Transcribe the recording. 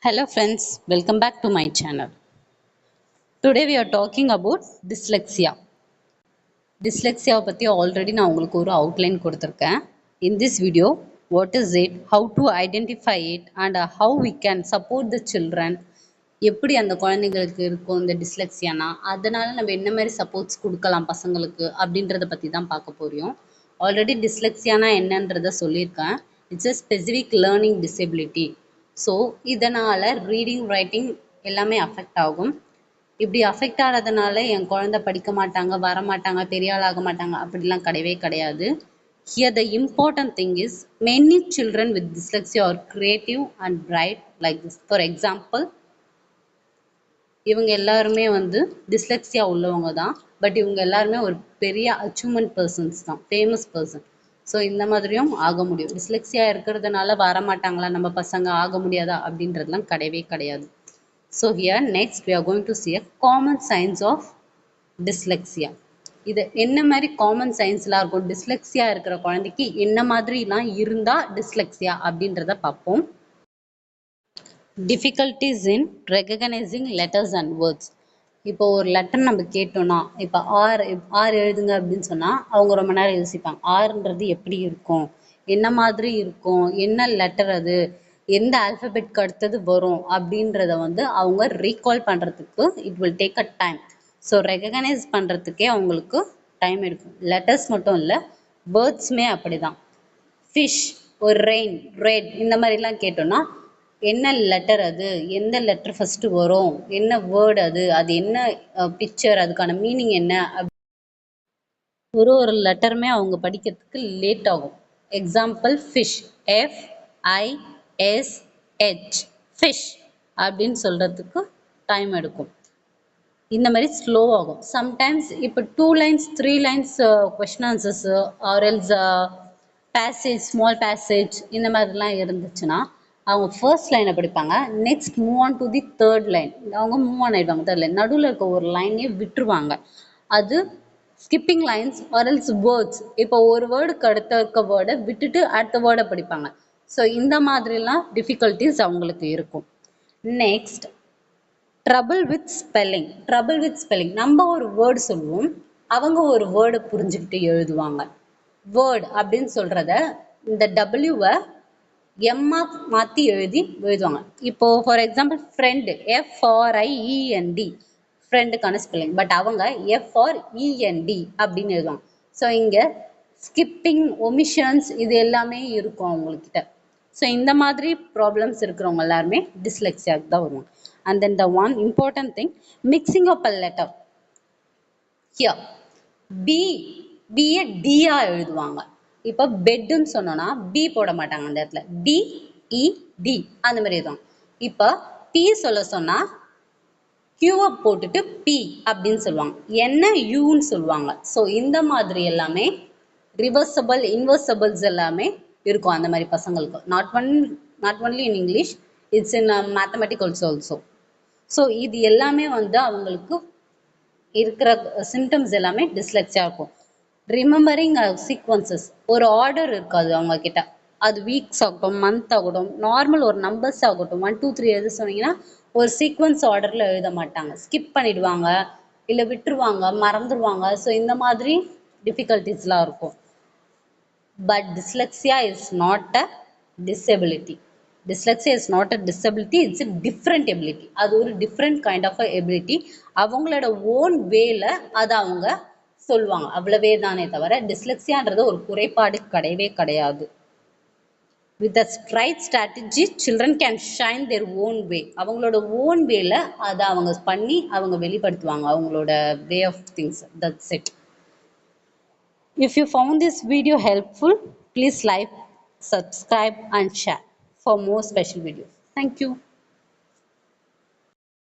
Hello friends, welcome back to my channel. Today we are talking about dyslexia. Dyslexia பத்தி already நான் உங்களுக்கு ஒரு outline கொடுத்திருக்கேன். In this video, what is it, how to identify it and how we can support the children. எப்படி அந்த குழந்தைங்களுக்கு இருக்கும் இந்த டிஸ்லெக்சியானா அதனால நம்ம என்ன மாதிரி சப்போர்ட்ஸ் கொடுக்கலாம் பசங்களுக்கு அப்படின்றத பற்றி தான் பார்க்க போகிறோம். ஆல்ரெடி டிஸ்லெக்சியானா என்னன்றதை சொல்லியிருக்கேன். It's a specific learning disability. So இதனால் ரீடிங் ரைட்டிங் எல்லாமே அஃபெக்ட் ஆகும். இப்படி அஃபெக்ட் ஆகிறதுனால என் குழந்தை படிக்க மாட்டாங்க, வரமாட்டாங்க, பெரிய ஆள் ஆக மாட்டாங்க அப்படிலாம் கிடையவே கிடையாது. Here the important thing is many children with dyslexia are creative and bright like this. For example, இவங்க எல்லாருமே டிஸ்லெக்சியா உள்ளவங்க தான். பட் இவங்க எல்லாருமே ஒரு பெரிய அச்சீவ்மெண்ட் பர்சன்ஸ் தான், ஃபேமஸ் பர்சன். ஸோ இந்த மாதிரியும் ஆக முடியும். டிஸ்லெக்சியா இருக்கிறதுனால வரமாட்டாங்களா நம்ம பசங்க, ஆக முடியாதா அப்படின்றதுலாம் கிடையவே கிடையாது. So here next we are going to see a common signs of dyslexia. இது என்ன மாதிரி காமன் சயின்ஸ்லாம் இருக்கும், டிஸ்லெக்சியா இருக்கிற குழந்தைக்கு என்ன மாதிரிலாம் இருந்தால் டிஸ்லெக்சியா அப்படின்றத பார்ப்போம். Difficulties in recognising letters and words. இப்போ ஒரு லெட்டர் நம்ம கேட்டோம்னா, இப்போ ஆர் எழுதுங்க அப்படின்னு சொன்னால் அவங்க ரொம்ப நேரம் யோசிப்பாங்க. ஆர்ன்றது எப்படி இருக்கும், என்ன மாதிரி இருக்கும், என்ன லெட்டர் அது, எந்த ஆல்ஃபபெட்க்கு அடுத்தது வரும் அப்படின்றத அவங்க ரீகால் பண்ணுறதுக்கு it will take a time. So recognise பண்ணுறதுக்கே அவங்களுக்கு டைம் எடுக்கும். லெட்டர்ஸ் மட்டும் இல்லை, வேர்ட்ஸுமே அப்படி தான். ஃபிஷ், ஒரு ரெயின், ரெட், இந்த மாதிரிலாம் கேட்டோம்னா என்ன லெட்டர் அது, எந்த லெட்டர் ஃபஸ்ட்டு வரும், என்ன வேர்டு அது, அது என்ன பிக்சர், அதுக்கான மீனிங் என்ன, ஒரு லெட்டருமே அவங்க படிக்கிறதுக்கு லேட் ஆகும். எக்ஸாம்பிள் ஃபிஷ், FISH, ஃபிஷ் அப்படின்னு சொல்கிறதுக்கு டைம் எடுக்கும். இந்த மாதிரி ஸ்லோ ஆகும். சம்டைம்ஸ் இப்போ 2 lines 3 lines question answers or else passage, small passage இந்த மாதிரிலாம் இருந்துச்சுன்னா அவங்க ஃபர்ஸ்ட் லைனை படிப்பாங்க. Next move on to the third line. அவங்க மூவ் ஆன் ஆகிடுவாங்க தேர்ட் லைன். நடுவில் இருக்க ஒரு லைனே விட்டுருவாங்க. அது skipping lines or else words. இப்போ ஒரு வேர்டுக்கு அடுத்த இருக்க வேர்டை விட்டுட்டு அடுத்த வேர்டை படிப்பாங்க. ஸோ இந்த மாதிரிலாம் டிஃபிகல்ட்டிஸ் அவங்களுக்கு இருக்கும். Next trouble with spelling. Trouble with spelling, நம்ம ஒரு வேர்டு சொல்லுவோம், அவங்க ஒரு வேர்டை புரிஞ்சுக்கிட்டு எழுதுவாங்க. வேர்டு அப்படின்னு சொல்கிறத இந்த டபிள்யூவை எம்மா மாற்றி எழுதுவாங்க. இப்போது ஃபார் எக்ஸாம்பிள் ஃப்ரெண்டு, FRIEND, ஃப்ரெண்டுக்கான ஸ்பெல்லிங். பட் அவங்க FREND அப்படின்னு எழுதுவாங்க. ஸோ இங்கே ஸ்கிப்பிங், ஒமிஷன்ஸ் இது எல்லாமே இருக்கும் அவங்கக்கிட்ட. ஸோ இந்த மாதிரி ப்ராப்ளம்ஸ் இருக்கிறவங்க எல்லாருமே டிஸ்லெக்சியாவுக்கு தான் வருவாங்க. And then the one important thing, mixing up a letter. Here பிஏ டியா எழுதுவாங்க. இப்போ பெட்டுன்னு சொன்னோன்னா பி போட மாட்டாங்க, அந்த இடத்துல BED அந்த மாதிரி எழுதுவாங்க. இப்போ பி சொல்ல சொன்னால் கியூவை போட்டுட்டு பி அப்படின்னு சொல்லுவாங்க, என்ன யூன்னு சொல்லுவாங்க. ஸோ இந்த மாதிரி எல்லாமே ரிவர்சபிள், இன்வர்சபிள்ஸ் எல்லாமே இருக்கும் அந்த மாதிரி பசங்களுக்கு. Not only in English, it's in mathematicals also. So இது எல்லாமே அவங்களுக்கு இருக்கிற சிம்டம்ஸ் எல்லாமே டிஸ்லெக்சியா இருக்கும். ரிமெம்பரிங் சீக்வன்சஸ், ஒரு ஆர்டர் இருக்காது அவங்கக்கிட்ட. அது வீக்ஸ் ஆகட்டும், மந்த் ஆகட்டும், நார்மல் ஒரு நம்பர்ஸ் ஆகட்டும், 1 2 3 எழுத சொன்னீங்கன்னா ஒரு சீக்வன்ஸ் ஆர்டரில் எழுத மாட்டாங்க, ஸ்கிப் பண்ணிடுவாங்க, இல்லை விட்டுருவாங்க, மறந்துடுவாங்க. ஸோ இந்த மாதிரி டிஃபிகல்ட்டிஸ்லாம் இருக்கும். But dyslexia is not a disability. Dyslexia is not a disability, it's a different ability. அது ஒரு different kind of a ability. அவங்களோட ஓன் வேல அதை அவங்க சொல்லுவாங்க, அவ்வளவே தானே தவிர டிஸ்லெக்சியான்றது ஒரு குறைபாடு கிடையவே கிடையாது. With the right strategy, children can shine their own way. அவங்களோட ஓன் வேல அதை அவங்க பண்ணி அவங்க வெளிப்படுத்துவாங்க, அவங்களோட way of things. That's it. If you found this video helpful, please like, subscribe and share for more special videos. Thank you.